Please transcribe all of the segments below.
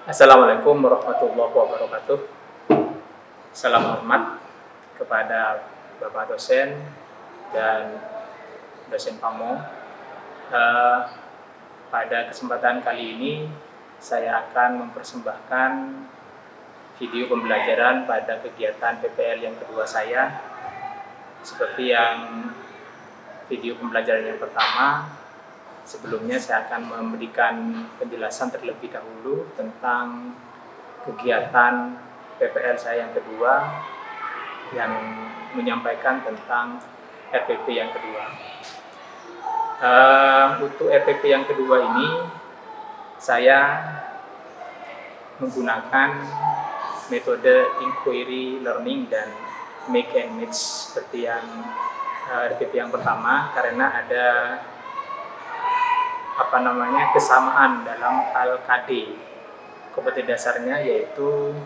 Assalamualaikum warahmatullahi wabarakatuh. Salam hormat kepada Bapak dosen dan dosen Pamo. Eh, Pada kesempatan kali ini saya akan mempersembahkan video pembelajaran pada kegiatan PPL yang kedua saya. Seperti yang video pembelajaran yang pertama, sebelumnya saya akan memberikan penjelasan terlebih dahulu tentang kegiatan PPL saya yang kedua yang menyampaikan tentang RPP yang kedua. Untuk RPP yang kedua ini saya menggunakan metode inquiry learning dan make and match seperti yang RPP yang pertama, karena ada kesamaan dalam hal KD. Kompetensi dasarnya yaitu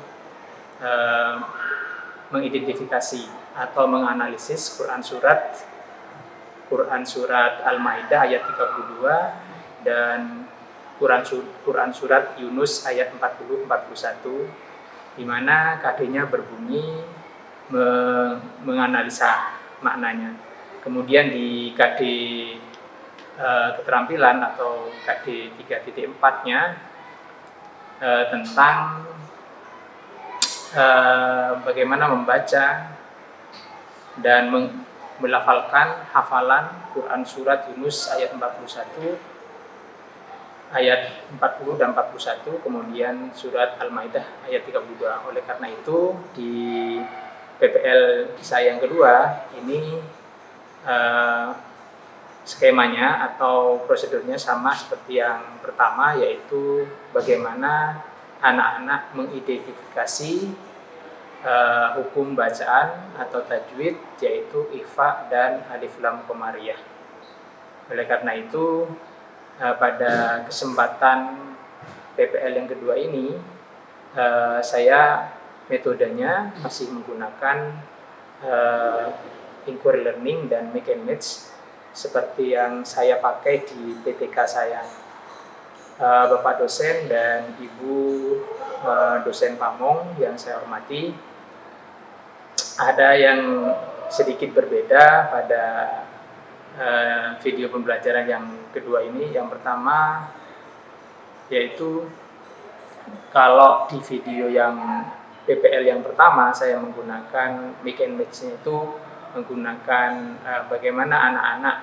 mengidentifikasi atau menganalisis Quran surat Al-Maidah ayat 32 dan Quran surat Yunus ayat 40-41, di mana KD-nya berbunyi menganalisa maknanya. Kemudian di KD keterampilan atau KD 3.4-nya tentang bagaimana membaca dan melafalkan hafalan Quran surat Yunus ayat 41, ayat 40 dan 41, kemudian surat Al-Maidah ayat 32. Oleh karena itu di PPL saya yang kedua ini skemanya atau prosedurnya sama seperti yang pertama, yaitu bagaimana anak-anak mengidentifikasi hukum bacaan atau tajwid, yaitu ikhfa dan alif lam qamariyah. Oleh karena itu pada kesempatan PPL yang kedua ini saya metodenya masih menggunakan inquiry learning dan make and match seperti yang saya pakai di PTK saya. Bapak dosen dan Ibu dosen Pamong yang saya hormati, ada yang sedikit berbeda pada video pembelajaran yang kedua ini. Yang pertama yaitu kalau di video yang PPL yang pertama saya menggunakan make and match-nya itu menggunakan bagaimana anak-anak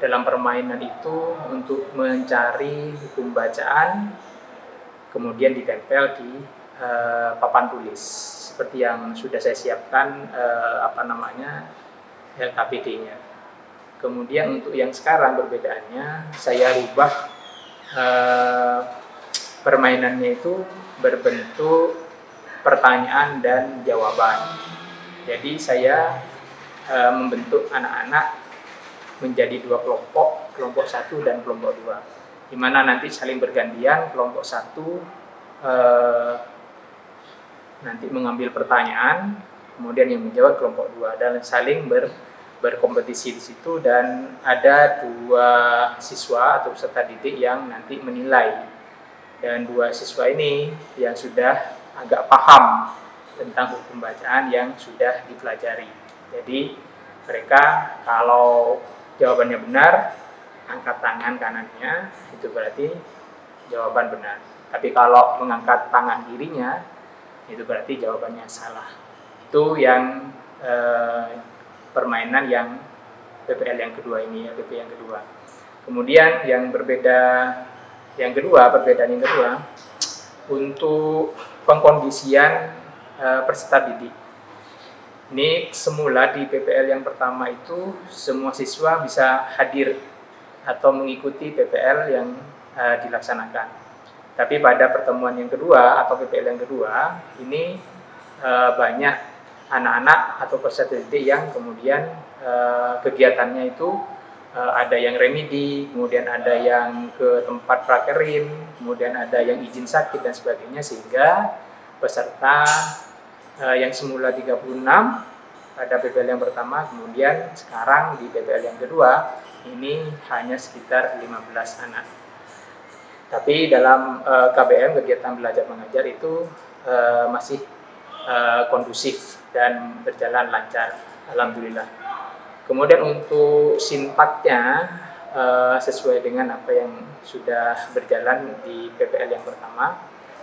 dalam permainan itu untuk mencari hukum bacaan, kemudian ditempel di papan tulis seperti yang sudah saya siapkan LKPD-nya. Kemudian untuk yang sekarang perbedaannya, saya rubah permainannya itu berbentuk pertanyaan dan jawaban. Jadi saya membentuk anak-anak menjadi dua kelompok 1 dan kelompok 2, di mana nanti saling bergantian. Kelompok 1 nanti mengambil pertanyaan, kemudian yang menjawab kelompok 2, dan saling berkompetisi di situ, dan ada 2 siswa atau peserta didik yang nanti menilai, dan 2 siswa ini yang sudah agak paham tentang hukum bacaan yang sudah dipelajari. Jadi mereka kalau jawabannya benar, angkat tangan kanannya, itu berarti jawaban benar. Tapi kalau mengangkat tangan kirinya, itu berarti jawabannya salah. Itu yang permainan yang PPL yang kedua ini, PP yang kedua. Kemudian yang perbedaan yang kedua untuk pengkondisian peserta didik. Ini semula di PPL yang pertama itu semua siswa bisa hadir atau mengikuti PPL yang dilaksanakan. Tapi pada pertemuan yang kedua atau PPL yang kedua ini banyak anak-anak atau peserta didik yang kemudian kegiatannya itu ada yang remedi, kemudian ada yang ke tempat prakerin, kemudian ada yang izin sakit dan sebagainya, sehingga peserta yang semula 36 pada PPL yang pertama, kemudian sekarang di PPL yang kedua ini hanya sekitar 15 anak. Tapi dalam KBM, kegiatan belajar mengajar itu masih kondusif dan berjalan lancar, alhamdulillah. Kemudian untuk sintaknya sesuai dengan apa yang sudah berjalan di PPL yang pertama,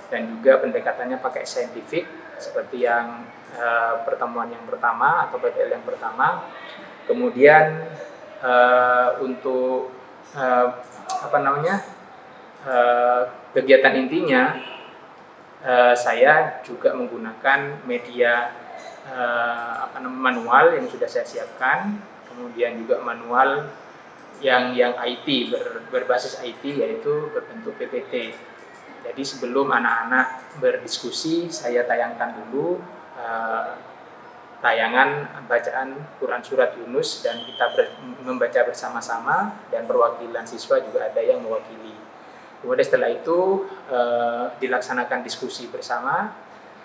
dan juga pendekatannya pakai saintifik seperti yang pertemuan yang pertama atau PPL yang pertama. Kemudian untuk kegiatan intinya, saya juga menggunakan media manual yang sudah saya siapkan, kemudian juga manual yang IT berbasis IT, yaitu berbentuk PPT. Jadi sebelum anak-anak berdiskusi, saya tayangkan dulu tayangan bacaan Quran Surat Yunus, dan kita membaca bersama-sama, dan perwakilan siswa juga ada yang mewakili. Kemudian setelah itu dilaksanakan diskusi bersama,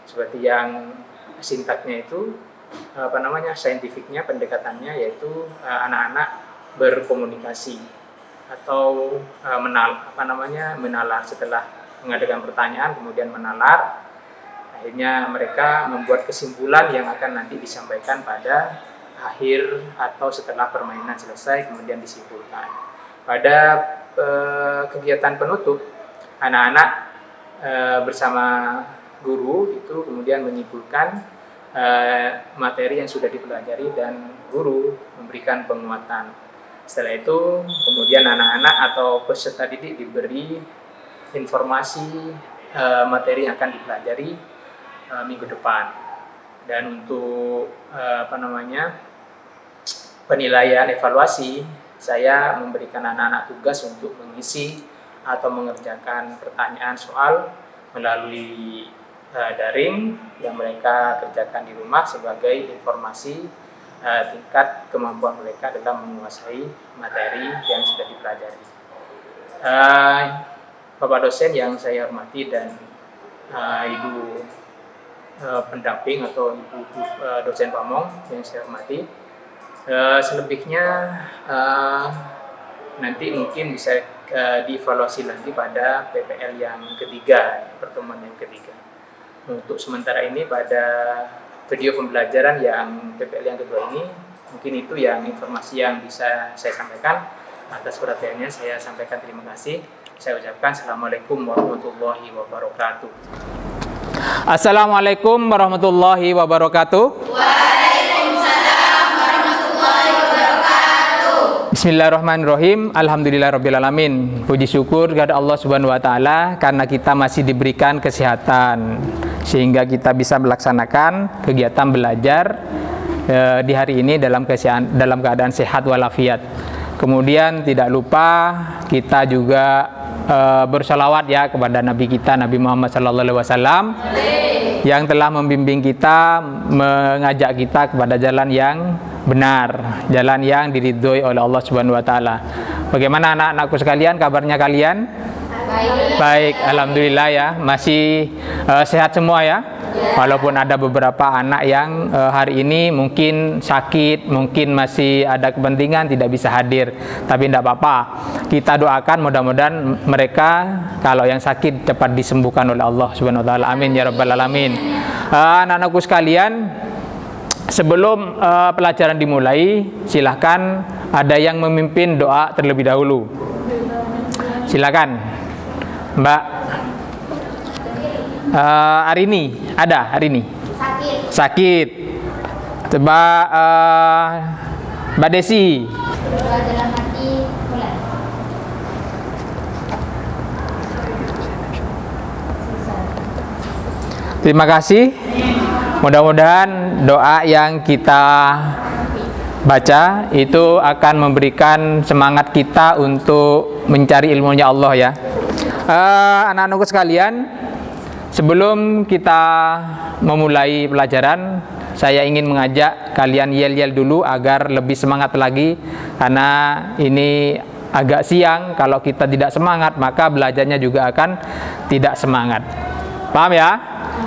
seperti yang sintaknya itu, saintifiknya, pendekatannya, yaitu anak-anak berkomunikasi atau menalar setelah mengadakan pertanyaan, kemudian menalar. Akhirnya mereka membuat kesimpulan yang akan nanti disampaikan pada akhir atau setelah permainan selesai, kemudian disimpulkan. Pada kegiatan penutup, anak-anak bersama guru itu kemudian menyimpulkan materi yang sudah dipelajari, dan guru memberikan penguatan. Setelah itu kemudian anak-anak atau peserta didik diberi informasi materi yang akan dipelajari minggu depan. Dan untuk penilaian evaluasi, saya memberikan anak-anak tugas untuk mengisi atau mengerjakan pertanyaan soal melalui daring yang mereka kerjakan di rumah, sebagai informasi tingkat kemampuan mereka dalam menguasai materi yang sudah dipelajari. Bapak dosen yang saya hormati, dan Ibu pendamping atau Ibu dosen Pamong yang saya hormati, selebihnya nanti mungkin bisa dievaluasi lagi pada PPL yang ketiga, pertemuan yang ketiga. Untuk sementara ini, pada video pembelajaran yang PPL yang kedua ini, mungkin itu yang informasi yang bisa saya sampaikan. Atas perhatiannya saya sampaikan terima kasih. Saya ucapkan Assalamualaikum warahmatullahi wabarakatuh. Assalamualaikum warahmatullahi wabarakatuh. Waalaikumsalam warahmatullahi wabarakatuh. Bismillahirrahmanirrahim. Alhamdulillahirrabbilalamin. Puji syukur kepada Allah Subhanahu wa taala karena kita masih diberikan kesehatan sehingga kita bisa melaksanakan kegiatan belajar di hari ini dalam keadaan sehat walafiat. Kemudian tidak lupa kita juga bersalawat ya kepada Nabi kita, Nabi Muhammad SAW, yang telah membimbing kita, mengajak kita kepada jalan yang benar, jalan yang diridhoi oleh Allah Subhanahu wa taala. Bagaimana anak-anakku sekalian, kabarnya kalian? Baik, alhamdulillah ya, masih sehat semua ya. Walaupun ada beberapa anak yang hari ini mungkin sakit, mungkin masih ada kepentingan tidak bisa hadir, tapi tidak apa-apa. Kita doakan mudah-mudahan mereka kalau yang sakit cepat disembuhkan oleh Allah Subhanahu wa taala. Amin ya rabbal alamin. Anak-anakku sekalian, sebelum pelajaran dimulai, silahkan ada yang memimpin doa terlebih dahulu. Silakan, Mbak. Hari ini ada, hari ini sakit. Coba Mbak Desi. Dalam hati mulai. Terima kasih. Mudah-mudahan doa yang kita baca itu akan memberikan semangat kita untuk mencari ilmunya Allah ya. Anak-anakku sekalian, sebelum kita memulai pelajaran, saya ingin mengajak kalian yel-yel dulu agar lebih semangat lagi, karena ini agak siang. Kalau kita tidak semangat, maka belajarnya juga akan tidak semangat. Paham ya?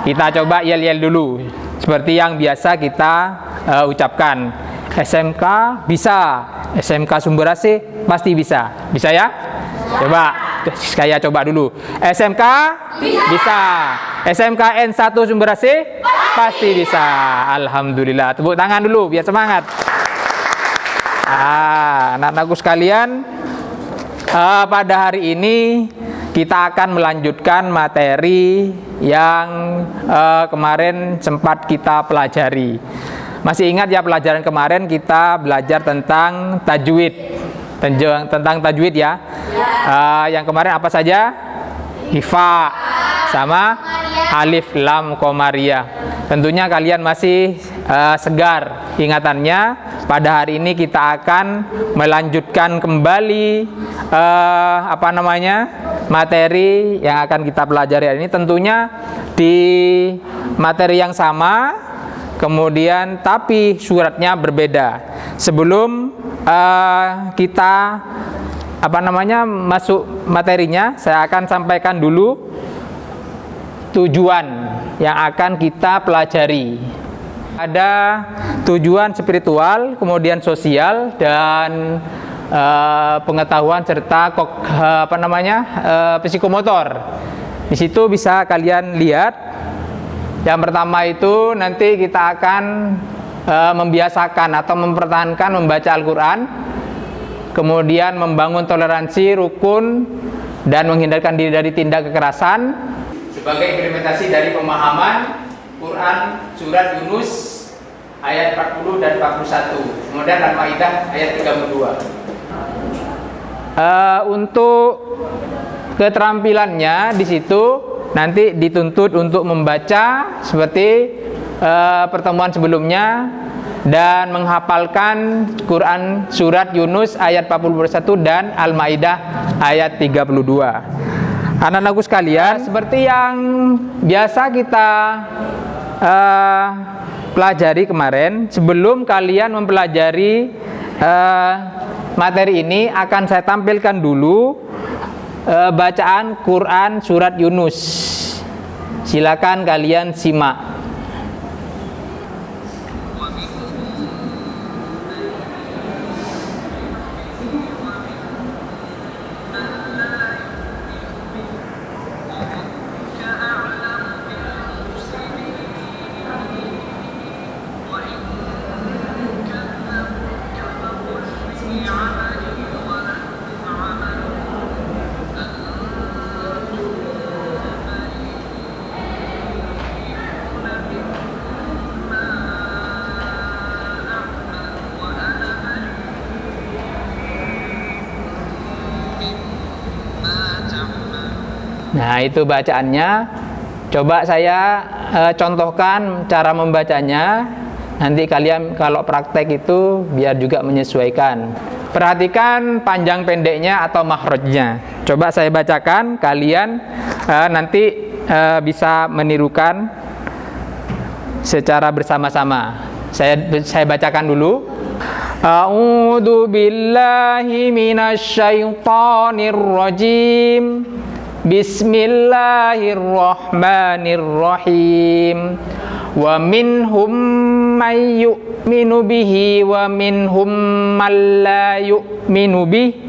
Kita coba yel-yel dulu, seperti yang biasa kita ucapkan. SMK bisa, SMK Sumber AC pasti bisa. Bisa ya? Coba. Saya coba dulu. SMK bisa. SMK N1 Sumber AC pasti bisa. Alhamdulillah. Tepuk tangan dulu biar semangat. Anak-anakku sekalian, pada hari ini kita akan melanjutkan materi yang kemarin sempat kita pelajari. Masih ingat ya pelajaran kemarin kita belajar tentang tajwid. Tentang tajwid ya. Yang kemarin apa saja? Hifa sama alif lam komariah. Tentunya kalian masih segar ingatannya. Pada hari ini kita akan melanjutkan kembali materi yang akan kita pelajari hari ini. Tentunya di materi yang sama, kemudian tapi suratnya berbeda. Sebelum kita masuk materinya, saya akan sampaikan dulu tujuan yang akan kita pelajari. Ada tujuan spiritual, kemudian sosial, dan pengetahuan serta psikomotor. Di situ bisa kalian lihat. Yang pertama itu nanti kita akan membiasakan atau mempertahankan membaca Al-Quran, kemudian membangun toleransi, rukun, dan menghindarkan diri dari tindak kekerasan sebagai implementasi dari pemahaman Quran surat Yunus ayat 40 dan 41, kemudian Al-Maidah ayat 32. Untuk keterampilannya di situ nanti dituntut untuk membaca seperti pertemuan sebelumnya dan menghafalkan Quran surat Yunus ayat 41 dan Al-Maidah ayat 32. Anak-anakku sekalian, seperti yang biasa kita pelajari kemarin, sebelum kalian mempelajari materi ini akan saya tampilkan dulu bacaan Quran surat Yunus. Silakan kalian simak. Nah, itu bacaannya. Coba saya contohkan cara membacanya. Nanti kalian kalau praktek itu biar juga menyesuaikan. Perhatikan panjang pendeknya atau makhrajnya. Coba saya bacakan, kalian nanti bisa menirukan secara bersama-sama. Saya bacakan dulu. A'udzu billahi minasyaitonir rajim. Bismillahirrahmanirrahim. Wa minhum may yu'minu bihi wa minhum man la yu'minu bihi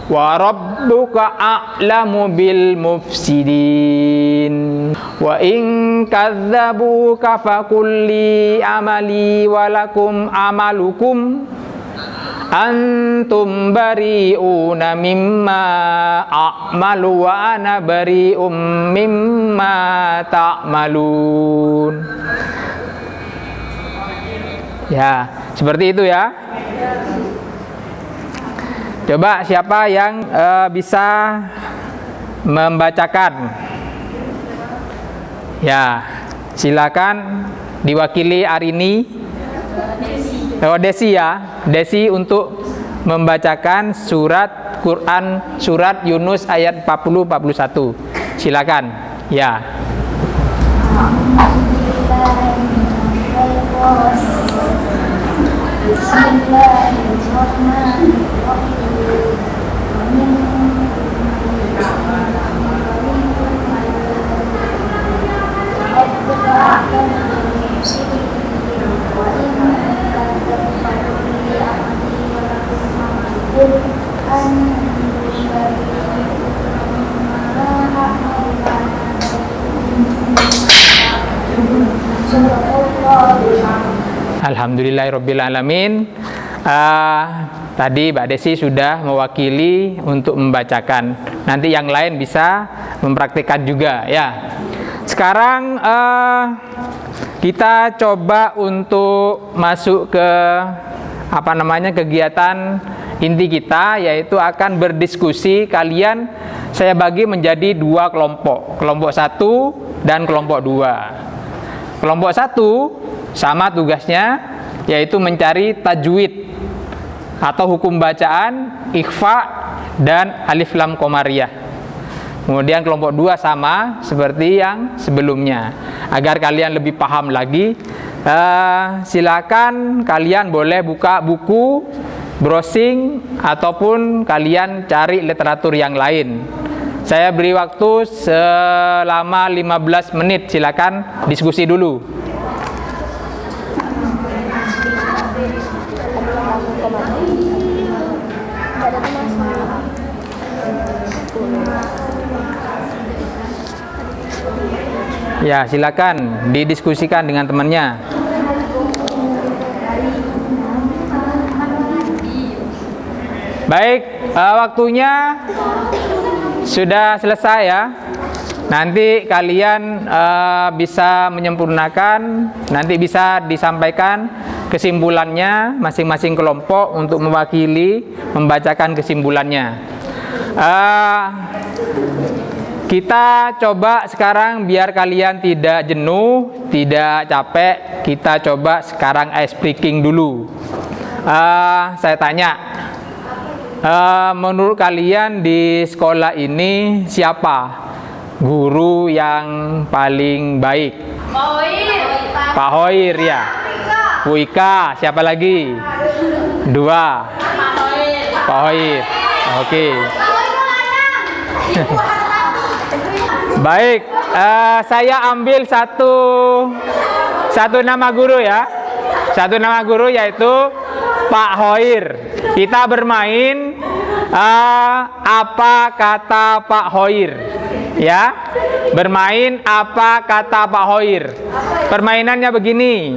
wa rabbuka a'lamu bil mufsidin. Wa in kadzabuka faqul li amali wa lakum amalukum antum bari'una mimma a'malu wa ana bari'um mimma ta'malun. Ya, seperti itu ya. Coba siapa yang bisa membacakan? Ya, silakan diwakili Arini. Desi ya, Desi untuk membacakan surat Quran surat Yunus ayat 40-41. Silakan. Ya. Alhamdulillahirrabbilalamin. Tadi Mbak Desi sudah mewakili untuk membacakan. Nanti yang lain bisa mempraktikkan juga ya. Sekarang kita coba untuk masuk ke kegiatan inti kita, yaitu akan berdiskusi. Kalian saya bagi menjadi 2 kelompok. Kelompok 1 dan kelompok 2. Kelompok 1 sama tugasnya, yaitu mencari tajwid atau hukum bacaan, ikhfa dan alif lam qamariyah. Kemudian kelompok 2 sama seperti yang sebelumnya. Agar kalian lebih paham lagi, silakan kalian boleh buka buku, browsing, ataupun kalian cari literatur yang lain. Saya beri waktu selama 15 menit, silakan diskusi dulu. Ya, silakan didiskusikan dengan temannya. Baik, waktunya sudah selesai ya. Nanti kalian bisa menyempurnakan, nanti bisa disampaikan kesimpulannya masing-masing kelompok untuk mewakili membacakan kesimpulannya. Kita coba sekarang biar kalian tidak jenuh, tidak capek, kita coba sekarang ice breaking dulu. Saya tanya, menurut kalian di sekolah ini siapa guru yang paling baik? Pak Hoir ya. Bu Ika, siapa lagi? 2. Pak Hoir. Oke. Baik, saya ambil satu nama guru ya. Satu nama guru yaitu Pak Hoir. Kita bermain apa kata Pak Hoir. Ya, bermain apa kata Pak Hoir. Permainannya begini.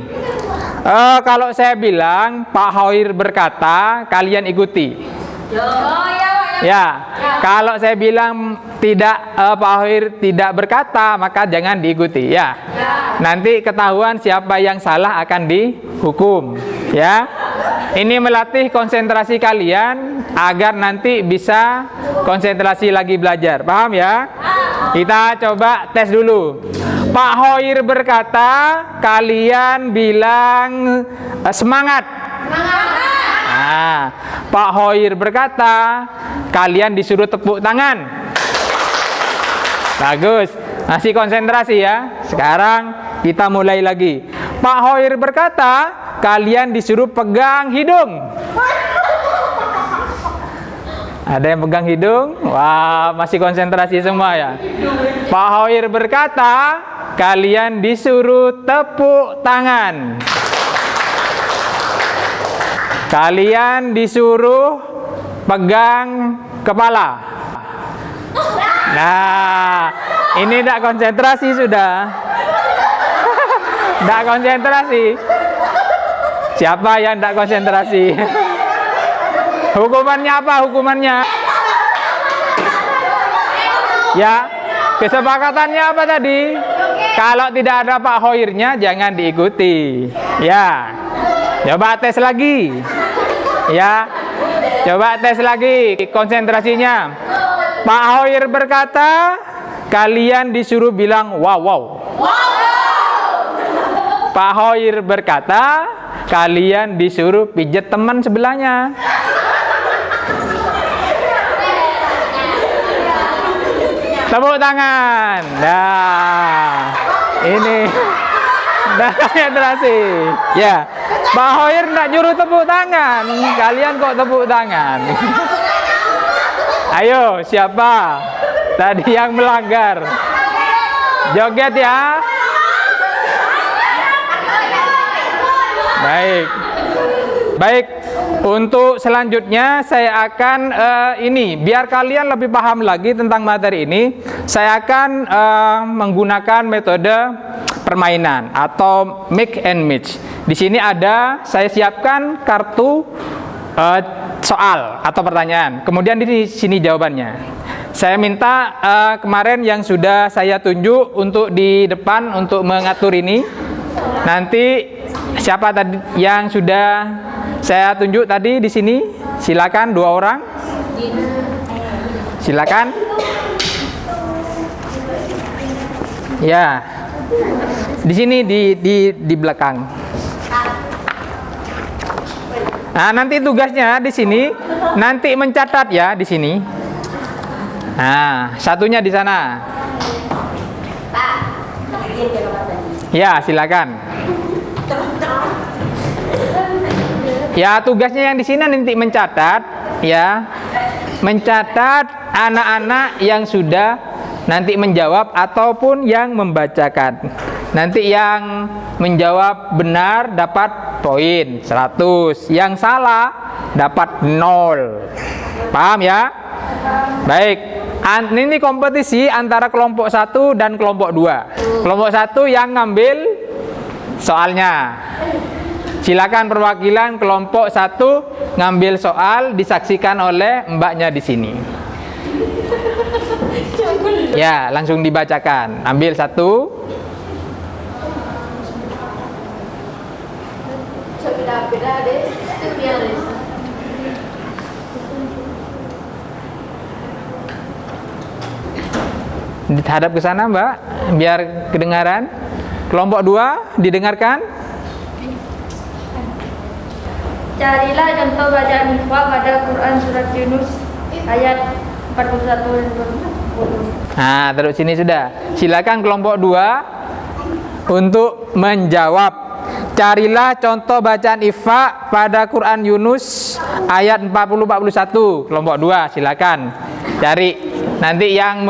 Kalau saya bilang Pak Hoir berkata, kalian ikuti. Ya, kalau saya bilang Pak Hoir tidak berkata, maka jangan diikuti ya. Nanti ketahuan siapa yang salah akan dihukum ya. Ini melatih konsentrasi kalian agar nanti bisa konsentrasi lagi belajar. Paham ya? Kita coba tes dulu. Pak Hoir berkata, kalian bilang semangat. Nah, Pak Hoir berkata, kalian disuruh tepuk tangan. Bagus, masih konsentrasi ya. Sekarang kita mulai lagi. Pak Hoir berkata, kalian disuruh pegang hidung. Ada yang pegang hidung? Wah, masih konsentrasi semua ya. Pak Hoir berkata, kalian disuruh tepuk tangan. Kalian disuruh pegang kepala. Nah, ini tidak konsentrasi sudah. Tidak konsentrasi. Siapa yang tidak konsentrasi? Hukumannya apa? Hukumannya? Ya, kesepakatannya apa tadi? Kalau tidak ada Pak Hoirnya, jangan diikuti. Ya, coba tes lagi. Ya, coba tes lagi konsentrasinya. Pak Hoir berkata, kalian disuruh bilang wow wow. Pak Hoir berkata, kalian disuruh pijat teman sebelahnya. Tepuk tangan. Nah, ini konsentrasi. Ya, Pak Hoir tidak nyuruh tepuk tangan. Kalian kok tepuk tangan? Ayo, siapa tadi yang melanggar? Joget ya. Baik. Baik, untuk selanjutnya saya akan biar kalian lebih paham lagi tentang materi ini, saya akan menggunakan metode permainan atau mix and match. Di sini saya siapkan kartu soal atau pertanyaan. Kemudian di sini jawabannya. Saya minta kemarin yang sudah saya tunjuk untuk di depan untuk mengatur ini. Nanti siapa tadi yang sudah saya tunjuk tadi di sini? Silakan 2 orang. Silakan. Ya. Di sini di belakang. Nah, nanti tugasnya di sini nanti mencatat ya di sini. Nah, satunya di sana. Ya, silakan. Ya, tugasnya yang di sini nanti mencatat ya. Mencatat anak-anak yang sudah nanti menjawab ataupun yang membacakan. Nanti yang menjawab benar dapat poin 100, yang salah dapat 0. Paham ya? Baik. Ini kompetisi antara kelompok 1 dan kelompok 2. Kelompok 1 yang ngambil soalnya. Silakan perwakilan kelompok 1 ngambil soal, disaksikan oleh mbaknya di sini. Ya, langsung dibacakan. Ambil 1. Dihadap ke sana, Mbak, biar kedengaran. Kelompok 2 didengarkan. Carilah contoh bacaan ikhfa pada Quran surat Yunus ayat 41 dan 20. Nah, terus sini sudah. Silakan kelompok 2 untuk menjawab. Carilah contoh bacaan ikhfa pada Quran Yunus ayat 40-41. Kelompok 2 silakan cari. Nanti yang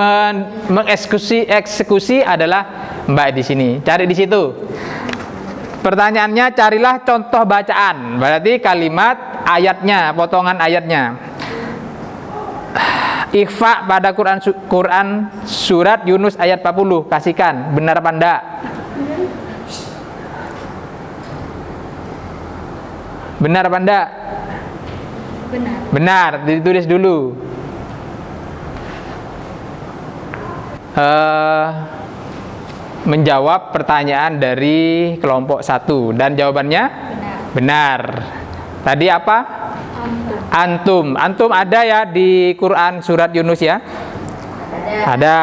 mengeksekusi adalah Mbak di sini. Cari di situ. Pertanyaannya carilah contoh bacaan. Berarti kalimat ayatnya, potongan ayatnya. Ikhfa pada Quran surat Yunus ayat 40. Kasihkan, benar apa enggak? Benar apa enggak? Benar. Benar, ditulis dulu. Menjawab pertanyaan dari kelompok 1 dan jawabannya benar. Tadi apa? Antum. Antum ada ya di Quran surat Yunus ya? Ada.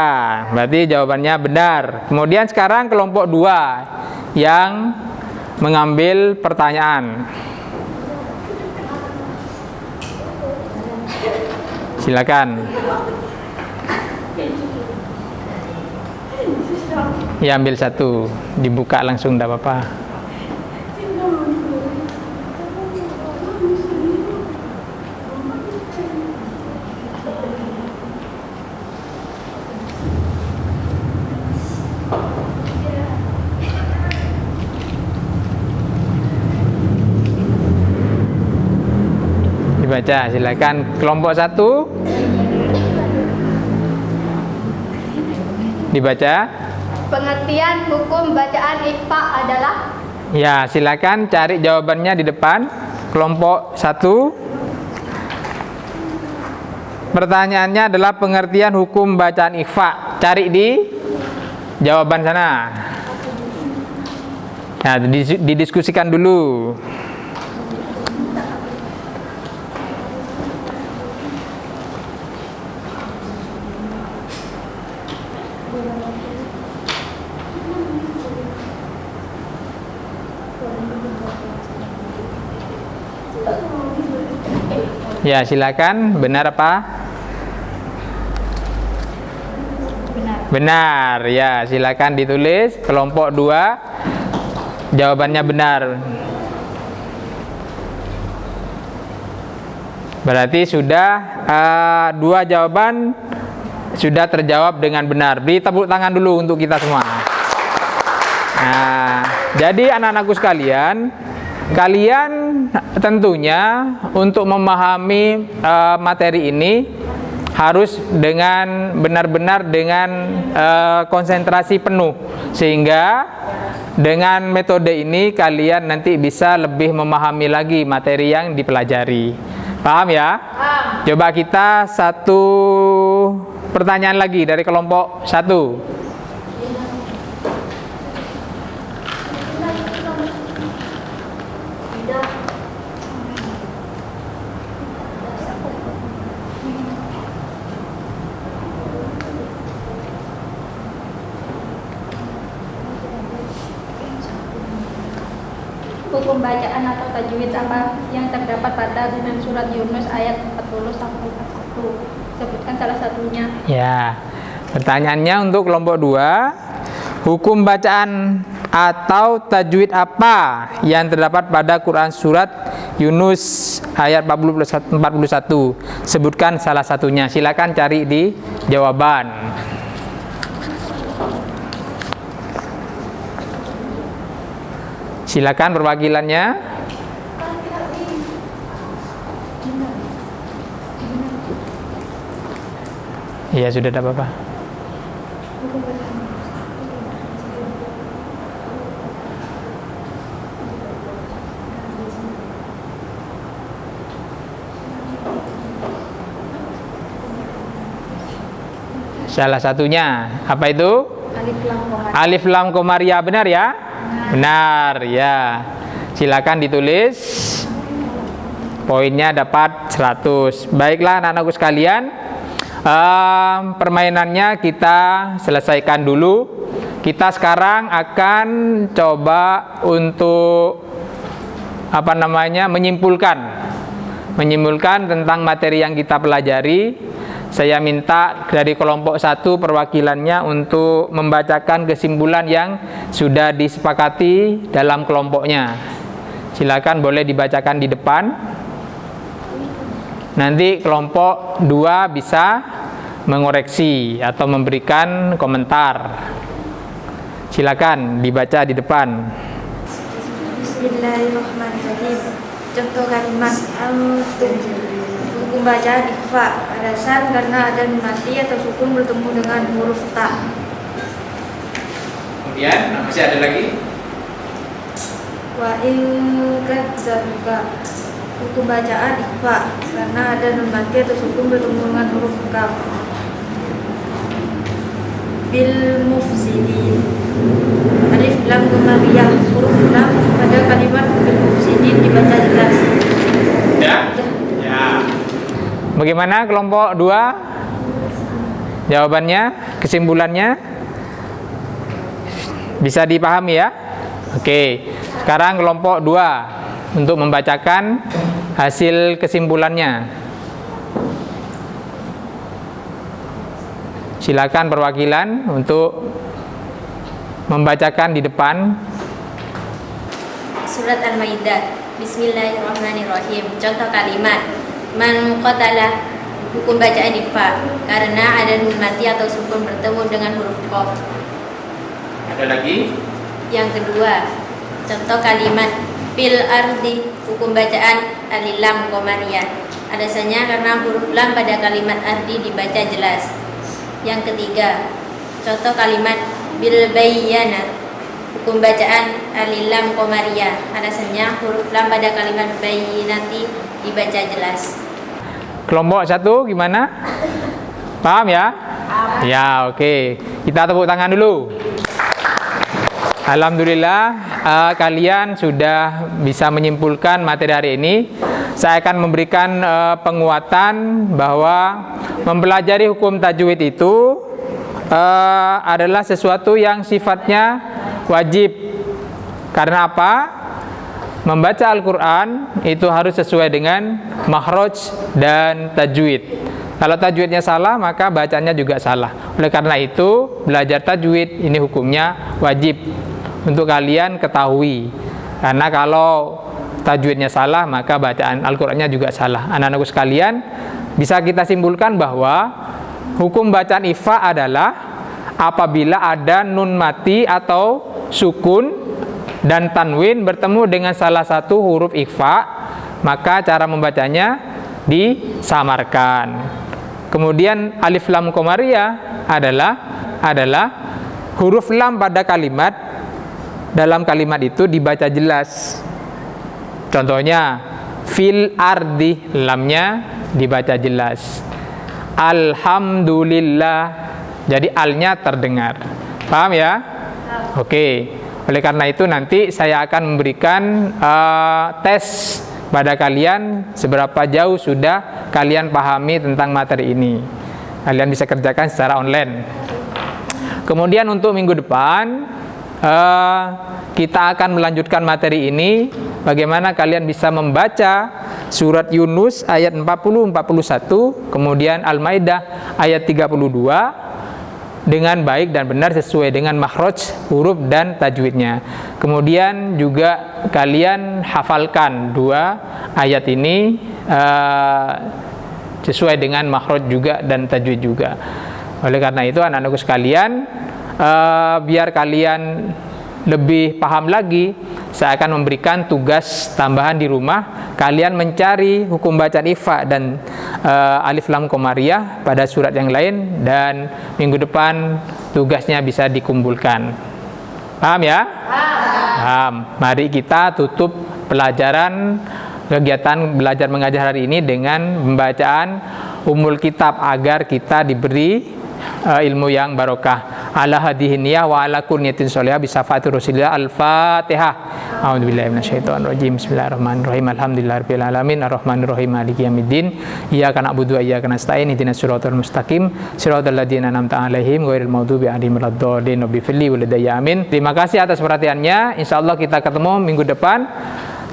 Berarti jawabannya benar. Kemudian sekarang kelompok 2 yang mengambil pertanyaan. Silakan. Ya, ambil 1, dibuka langsung, enggak apa-apa. Dibaca, silakan kelompok 1. Dibaca. Pengertian hukum bacaan ikhfa adalah? Ya, silakan cari jawabannya di depan. Kelompok 1. Pertanyaannya adalah pengertian hukum bacaan ikhfa. Cari di jawaban sana. Nah, didiskusikan dulu. Ya, silakan. Benar apa? Benar. Benar. Ya, silakan ditulis. Kelompok 2 jawabannya benar. Berarti sudah 2 jawaban sudah terjawab dengan benar. Beri tepuk tangan dulu untuk kita semua. Nah, jadi anak-anakku sekalian, Kalian tentunya untuk memahami materi ini harus dengan benar-benar dengan konsentrasi penuh, sehingga dengan metode ini kalian nanti bisa lebih memahami lagi materi yang dipelajari. Paham ya? Paham. Coba kita satu pertanyaan lagi dari kelompok 1. Hukum bacaan atau tajwid apa yang terdapat pada dengan surat Yunus ayat 40 sampai 41? Sebutkan salah satunya. Ya. Pertanyaannya untuk kelompok 2, hukum bacaan atau tajwid apa yang terdapat pada Quran surat Yunus ayat 41? Sebutkan salah satunya. Silakan cari di jawaban. Silakan perwakilannya. Iya, sudah, tidak apa-apa. Salah satunya apa itu? Alif lam komariah, benar ya? Benar ya. Silakan ditulis. Poinnya dapat 100. Baiklah anak-anakku sekalian, permainannya kita selesaikan dulu. Kita sekarang akan coba untuk menyimpulkan tentang materi yang kita pelajari. Saya minta dari kelompok 1 perwakilannya untuk membacakan kesimpulan yang sudah disepakati dalam kelompoknya. Silakan boleh dibacakan di depan. Nanti kelompok 2 bisa mengoreksi atau memberikan komentar. Silakan dibaca di depan. Bismillahirrahmanirrahim. Contoh kalimat hukum bacaan ikhfa, alasan karena ada nun mati atau sukun bertemu dengan huruf ta. Kemudian masih ada lagi. Wa in kadzalika, hukum bacaan ikhfa karena ada nun mati atau sukun bertemu dengan huruf kaf. Bil mufsidin, alif lam komariah, huruf lam pada kalimat bil mufsidin dibaca jelas. Ya? Ya. Bagaimana kelompok 2? Jawabannya, kesimpulannya bisa dipahami ya? Oke. Sekarang kelompok 2 untuk membacakan hasil kesimpulannya. Silakan perwakilan untuk membacakan di depan. Surat Al-Maidah. Bismillahirrahmanirrahim. Contoh kalimat man qatala, hukum bacaan ikhfa karena ada nun mati atau sukun bertemu dengan huruf qaf. Ada lagi? Yang kedua, contoh kalimat fil ardi, hukum bacaan alif lam komariah. Alasannya karena huruf lam pada kalimat ardi dibaca jelas. Yang ketiga, contoh kalimat bil bayyanat, hukum bacaan alif lam komariah. Alasannya huruf lam pada kalimat bayyinati dibaca jelas. Kelompok 1 gimana? Paham ya? Ya, oke. Kita tepuk tangan dulu. Alhamdulillah, kalian sudah bisa menyimpulkan materi hari ini. Saya akan memberikan penguatan bahwa mempelajari hukum tajwid itu adalah sesuatu yang sifatnya wajib. Karena apa? Membaca Al-Quran itu harus sesuai dengan makhraj dan tajwid. Kalau tajwidnya salah, maka bacanya juga salah. Oleh karena itu, belajar tajwid ini hukumnya wajib untuk kalian ketahui. Karena kalau tajwidnya salah, maka bacaan Al-Qur'annya juga salah. Anak-anakku sekalian, bisa kita simpulkan bahwa hukum bacaan ikhfa adalah apabila ada nun mati atau sukun dan tanwin bertemu dengan salah satu huruf ikhfa, maka cara membacanya disamarkan. Kemudian alif lam qamariyah adalah huruf lam pada kalimat, dalam kalimat itu dibaca jelas. Contohnya fil ardi, lamnya dibaca jelas. Alhamdulillah, jadi alnya terdengar. Paham ya? Oke. Oleh karena itu nanti saya akan memberikan tes pada kalian seberapa jauh sudah kalian pahami tentang materi ini. Kalian bisa kerjakan secara online. Kemudian untuk minggu depan kita akan melanjutkan materi ini, bagaimana kalian bisa membaca surat Yunus ayat 40-41, kemudian Al-Maidah ayat 32 dengan baik dan benar sesuai dengan makhraj huruf dan tajwidnya. Kemudian juga kalian hafalkan 2 ayat ini sesuai dengan makhraj juga dan tajwid juga. Oleh karena itu anak-anakku sekalian, biar kalian lebih paham lagi, saya akan memberikan tugas tambahan di rumah. Kalian mencari hukum bacaan ikhfa dan alif lam qamariyah pada surat yang lain, dan minggu depan tugasnya bisa dikumpulkan. Paham ya? Paham. Mari kita tutup pelajaran kegiatan belajar mengajar hari ini dengan pembacaan Ummul Kitab agar kita diberi ilmu yang barokah. Ala hadhihi niyah wa ala kulli niyatin sholihah bi syafaati Rasulillah. Al-Fatihah. A'udzubillahi minasyaitonir rajim. Bismillahirrahmanirrahim. Alhamdulillahirabbil alamin arrahmanirrahim maliki yaumiddin. Iyyaka na'budu wa iyyaka nasta'in. Ihdinas siratal mustaqim. Siratal ladzina an'amta 'alaihim ghairil maghdubi 'alaihim waladdallin. Bifadli walidayya amin. Terima kasih atas perhatiannya. Insyaallah kita ketemu minggu depan.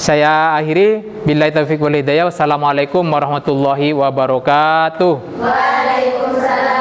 Saya akhiri, billahi taufiq wal hidayah. Wassalamualaikum warahmatullahi wabarakatuh. Waalaikumsalam.